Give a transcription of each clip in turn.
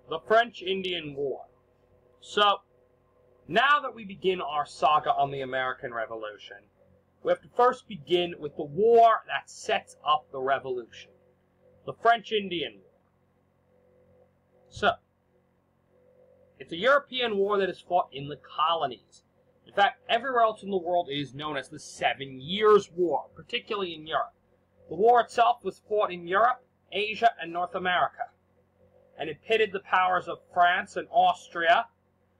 The French-Indian War. So, now that we begin our saga on the American Revolution, we have to first begin with the war that sets up the Revolution, the French-Indian War. So, it's a European war that is fought in the colonies. In fact, everywhere else in the world it is known as the 7 Years' War, particularly in Europe. The war itself was fought in Europe, Asia, and North America, and it pitted the powers of France and Austria,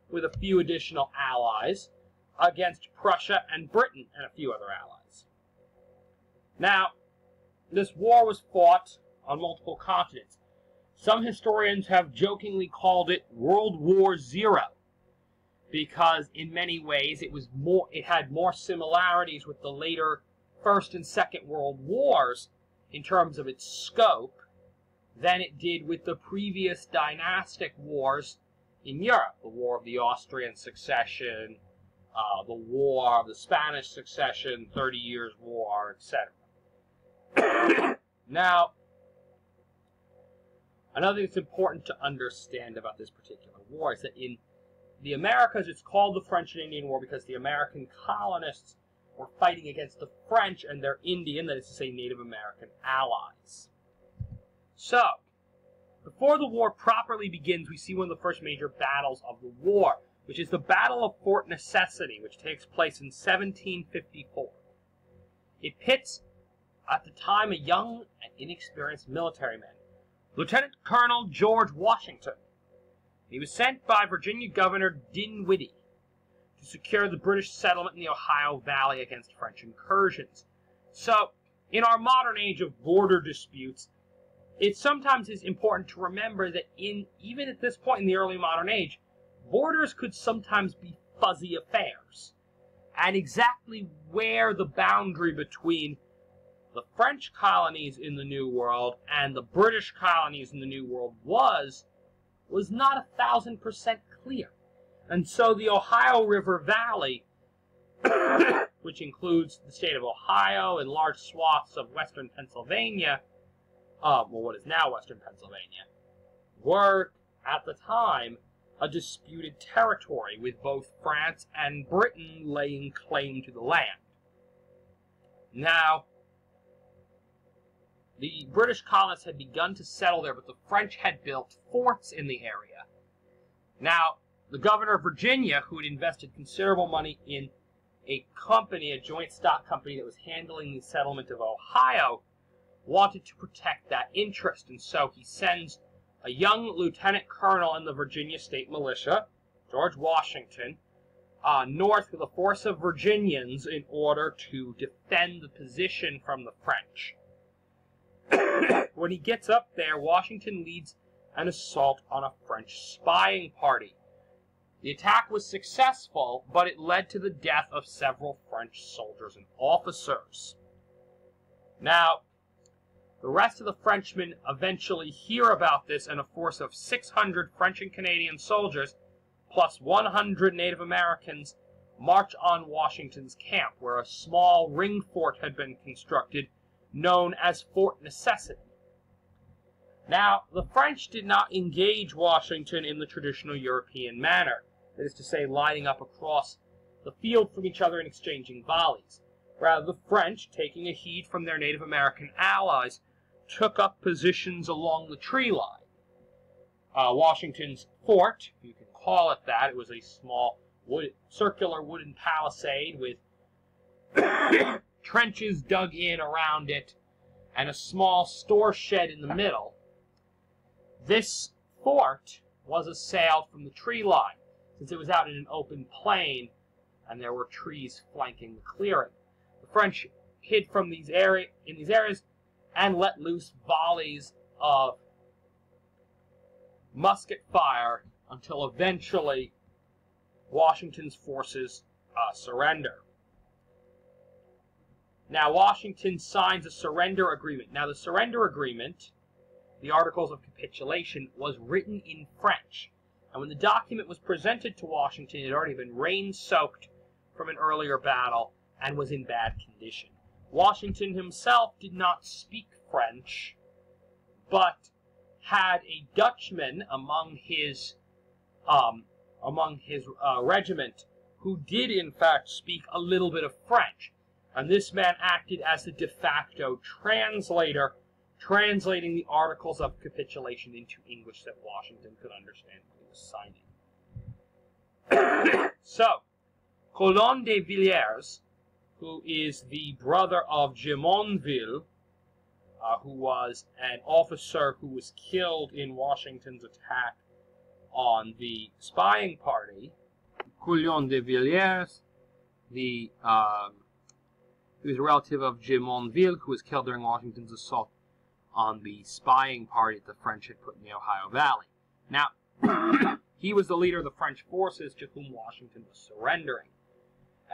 with a few additional allies, against Prussia and Britain and a few other allies. Now, this war was fought on multiple continents. Some historians have jokingly called it World War Zero, because in many ways it had more similarities with the later First and Second World Wars in terms of its scope than it did with the previous dynastic wars in Europe, the War of the Austrian Succession, the War of the Spanish Succession, 30 Years' War, etc. Now, another thing that's important to understand about this particular war is that in the Americas it's called the French and Indian War because the American colonists were fighting against the French and their Indian, that is to say Native American, allies. So, before the war properly begins, we see one of the first major battles of the war, which is the Battle of Fort Necessity, which takes place in 1754. It pits, at the time, a young and inexperienced military man, Lieutenant Colonel George Washington. He was sent by Virginia Governor Dinwiddie to secure the British settlement in the Ohio Valley against French incursions. So, in our modern age of border disputes, it sometimes is important to remember that even at this point in the early modern age, borders could sometimes be fuzzy affairs. And exactly where the boundary between the French colonies in the New World and the British colonies in the New World was not 1,000% clear. And so the Ohio River Valley, which includes the state of Ohio and large swaths of western Pennsylvania, what is now western Pennsylvania, were, at the time, a disputed territory, with both France and Britain laying claim to the land. Now, the British colonists had begun to settle there, but the French had built forts in the area. Now, the governor of Virginia, who had invested considerable money in a company, a joint stock company that was handling the settlement of Ohio, wanted to protect that interest, and so he sends a young lieutenant colonel in the Virginia State Militia, George Washington, north with a force of Virginians in order to defend the position from the French. When he gets up there, Washington leads an assault on a French spying party. The attack was successful, but it led to the death of several French soldiers and officers. Now, the rest of the Frenchmen eventually hear about this, and a force of 600 French and Canadian soldiers, plus 100 Native Americans, march on Washington's camp, where a small ring fort had been constructed, known as Fort Necessity. Now, the French did not engage Washington in the traditional European manner, that is to say, lining up across the field from each other and exchanging volleys. Rather, the French, taking a heed from their Native American allies, took up positions along the tree line. Washington's fort, if you can call it that, it was a small circular wooden palisade with trenches dug in around it and a small store shed in the middle. This fort was assailed from the tree line, since it was out in an open plain and there were trees flanking the clearing. The French hid from these areas and let loose volleys of musket fire until eventually Washington's forces surrender. Now, Washington signs a surrender agreement. Now, the surrender agreement, the Articles of Capitulation, was written in French. And when the document was presented to Washington, it had already been rain-soaked from an earlier battle and was in bad condition. Washington himself did not speak French, but had a Dutchman among his regiment who did in fact speak a little bit of French, and this man acted as the de facto translator, translating the articles of capitulation into English that Washington could understand what he was signing. So, Coulon de Villiers, who is the brother of Jumonville, who was an officer who was killed in Washington's attack on the spying party. Coulon de Villiers, he was a relative of Jumonville, who was killed during Washington's assault on the spying party that the French had put in the Ohio Valley. Now, he was the leader of the French forces to whom Washington was surrendering,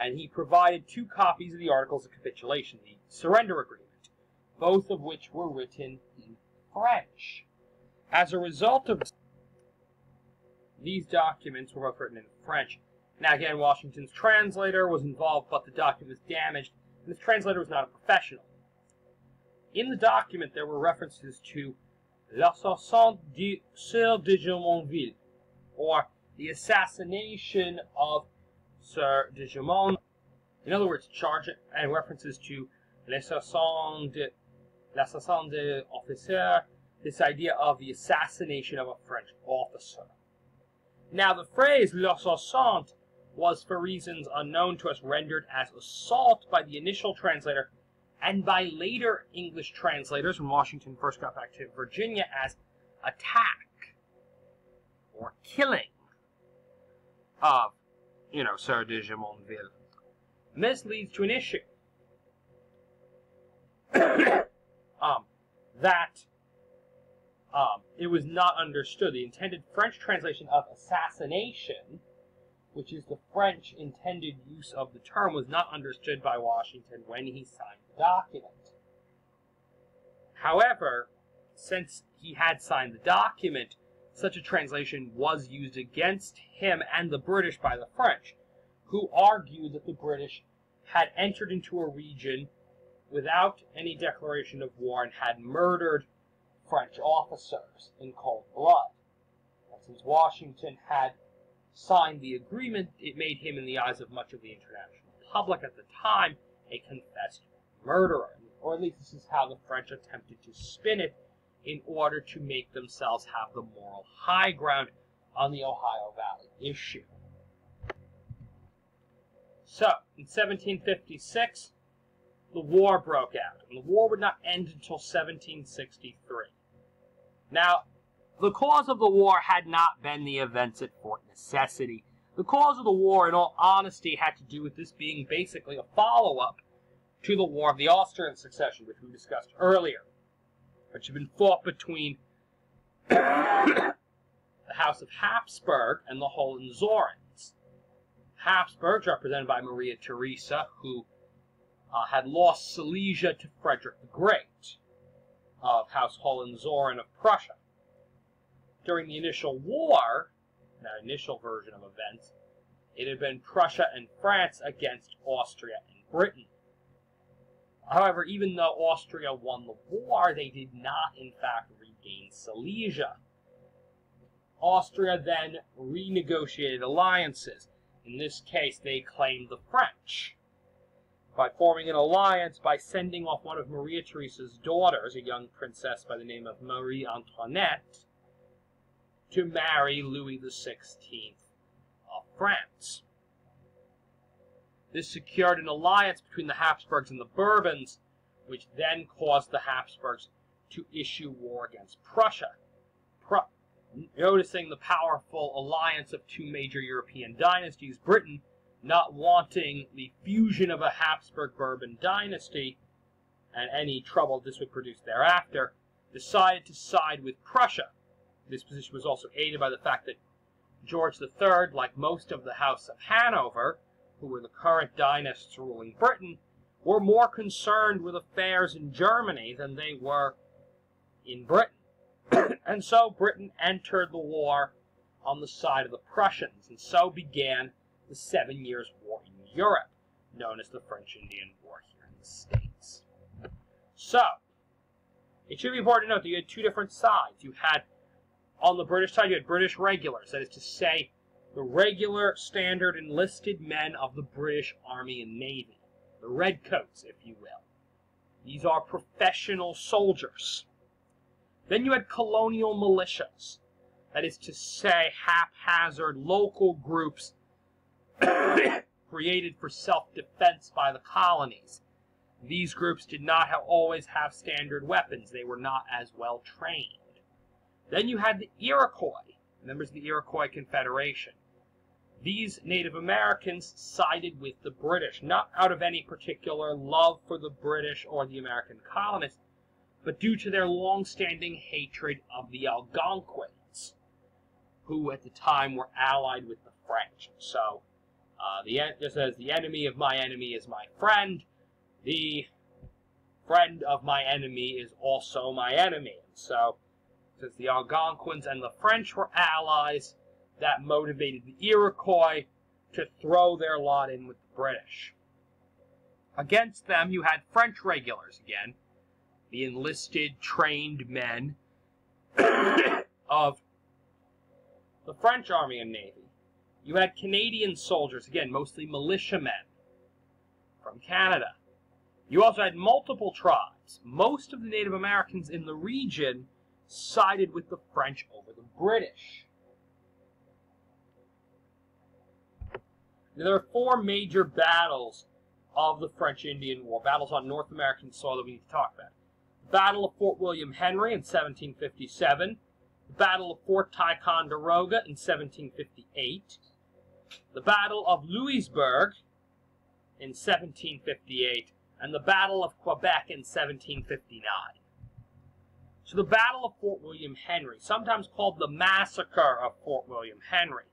and he provided 2 copies of the Articles of Capitulation, the surrender agreement, both of which were written in French. As a result of these documents were both written in French. Now again, Washington's translator was involved, but the document was damaged, and this translator was not a professional. In the document, there were references to l'assassin du Sieur de Jumonville, or the assassination of Sir de Jumonville. In other words, charge and references to l'assassin de officier, this idea of the assassination of a French officer. Now, the phrase l'assassin was, for reasons unknown to us, rendered as assault by the initial translator and by later English translators when Washington first got back to Virginia as attack or killing of, Sir de Jumonville. And this leads to an issue. It was not understood. The intended French translation of assassination, which is the French intended use of the term, was not understood by Washington when he signed the document. However, since he had signed the document, such a translation was used against him and the British by the French, who argued that the British had entered into a region without any declaration of war and had murdered French officers in cold blood. And since Washington had signed the agreement, it made him, in the eyes of much of the international public at the time, a confessed murderer. Or at least this is how the French attempted to spin it in order to make themselves have the moral high ground on the Ohio Valley issue. So, in 1756, the war broke out, and the war would not end until 1763. Now, the cause of the war had not been the events at Fort Necessity. The cause of the war, in all honesty, had to do with this being basically a follow-up to the War of the Austrian Succession, which we discussed earlier, which had been fought between the House of Habsburg and the Hohenzollerns. Habsburgs, represented by Maria Theresa, who had lost Silesia to Frederick the Great of House Hohenzollern of Prussia. During the initial war, that initial version of events, it had been Prussia and France against Austria and Britain. However, even though Austria won the war, they did not, in fact, regain Silesia. Austria then renegotiated alliances. In this case, they claimed the French by forming an alliance by sending off one of Maria Theresa's daughters, a young princess by the name of Marie Antoinette, to marry Louis XVI of France. This secured an alliance between the Habsburgs and the Bourbons, which then caused the Habsburgs to issue war against Prussia. Noticing the powerful alliance of 2 major European dynasties, Britain, not wanting the fusion of a Habsburg-Bourbon dynasty and any trouble this would produce thereafter, decided to side with Prussia. This position was also aided by the fact that George III, like most of the House of Hanover, who were the current dynasts ruling Britain, were more concerned with affairs in Germany than they were in Britain. And so Britain entered the war on the side of the Prussians, and so began the 7 Years' War in Europe, known as the French-Indian War here in the States. So, It should be important to note that you had two different sides. You had, on the British side, you had British regulars, that is to say, the regular standard enlisted men of the British Army and Navy, the Redcoats, if you will. These are professional soldiers. Then you had colonial militias, that is to say, haphazard local groups created for self-defense by the colonies. These groups did not always have standard weapons. They were not as well trained. Then you had the Iroquois, members of the Iroquois Confederation. These Native Americans sided with the British, not out of any particular love for the British or the American colonists, but due to their long-standing hatred of the Algonquins, who at the time were allied with the French. So, it says, the enemy of my enemy is my friend. The friend of my enemy is also my enemy. So, since the Algonquins and the French were allies, that motivated the Iroquois to throw their lot in with the British. Against them, you had French regulars again, the enlisted, trained men of the French Army and Navy. You had Canadian soldiers, again, mostly militiamen from Canada. You also had multiple tribes. Most of the Native Americans in the region sided with the French over the British. Now, there are four major battles of the French Indian War, battles on North American soil that we need to talk about. The Battle of Fort William Henry in 1757, the Battle of Fort Ticonderoga in 1758, the Battle of Louisbourg in 1758, and the Battle of Quebec in 1759. So the Battle of Fort William Henry, sometimes called the Massacre of Fort William Henry.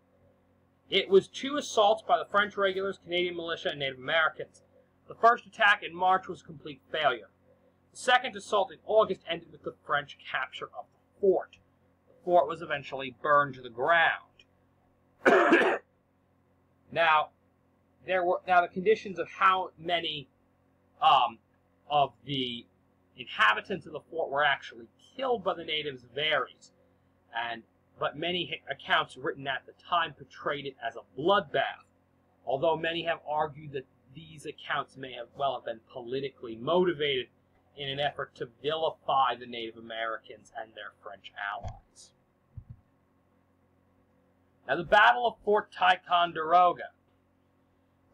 It was two assaults by the French regulars, Canadian militia, and Native Americans. The first attack in March was a complete failure. The second assault in August ended with the French capture of the fort. The fort was eventually burned to the ground. Now, the conditions of how many of the inhabitants of the fort were actually killed by the natives varies, but many accounts written at the time portrayed it as a bloodbath, although many have argued that these accounts may have been politically motivated in an effort to vilify the Native Americans and their French allies. Now, the Battle of Fort Ticonderoga.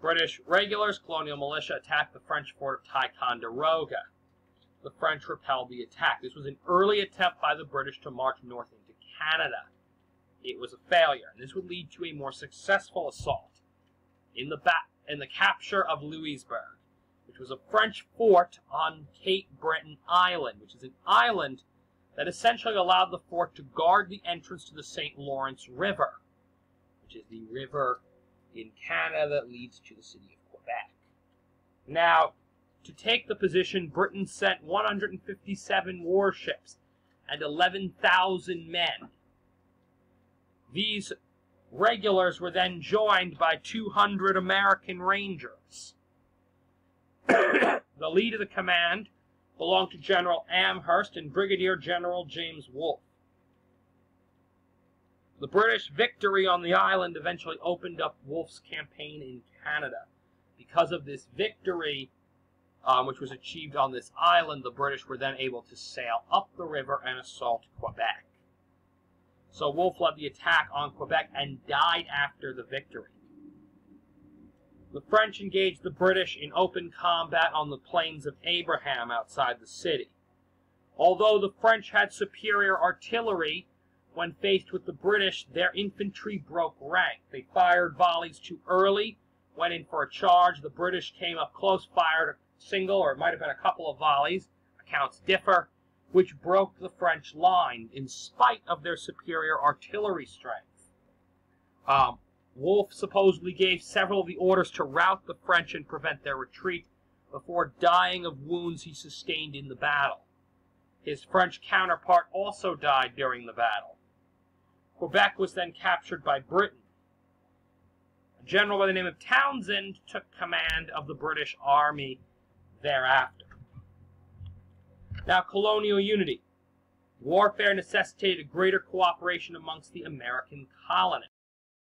British regulars, colonial militia, attacked the French fort of Ticonderoga. The French repelled the attack. This was an early attempt by the British to march north into Canada. It was a failure, and this would lead to a more successful assault in the capture of Louisbourg, which was a French fort on Cape Breton Island, which is an island that essentially allowed the fort to guard the entrance to the St. Lawrence River, which is the river in Canada that leads to the city of Quebec. Now, to take the position, Britain sent 157 warships and 11,000 men. These regulars were then joined by 200 American Rangers. The lead of the command belonged to General Amherst and Brigadier General James Wolfe. The British victory on the island eventually opened up Wolfe's campaign in Canada. Because of this victory, which was achieved on this island, the British were then able to sail up the river and assault Quebec. So Wolfe led the attack on Quebec and died after the victory. The French engaged the British in open combat on the plains of Abraham outside the city. Although the French had superior artillery, when faced with the British, their infantry broke rank. They fired volleys too early, went in for a charge. The British came up close, fired a single, or it might have been a couple of volleys, accounts differ, which broke the French line in spite of their superior artillery strength. Wolfe supposedly gave several of the orders to rout the French and prevent their retreat before dying of wounds he sustained in the battle. His French counterpart also died during the battle. Quebec was then captured by Britain. A general by the name of Townsend took command of the British Army thereafter. Now, colonial unity. Warfare necessitated greater cooperation amongst the American colonists.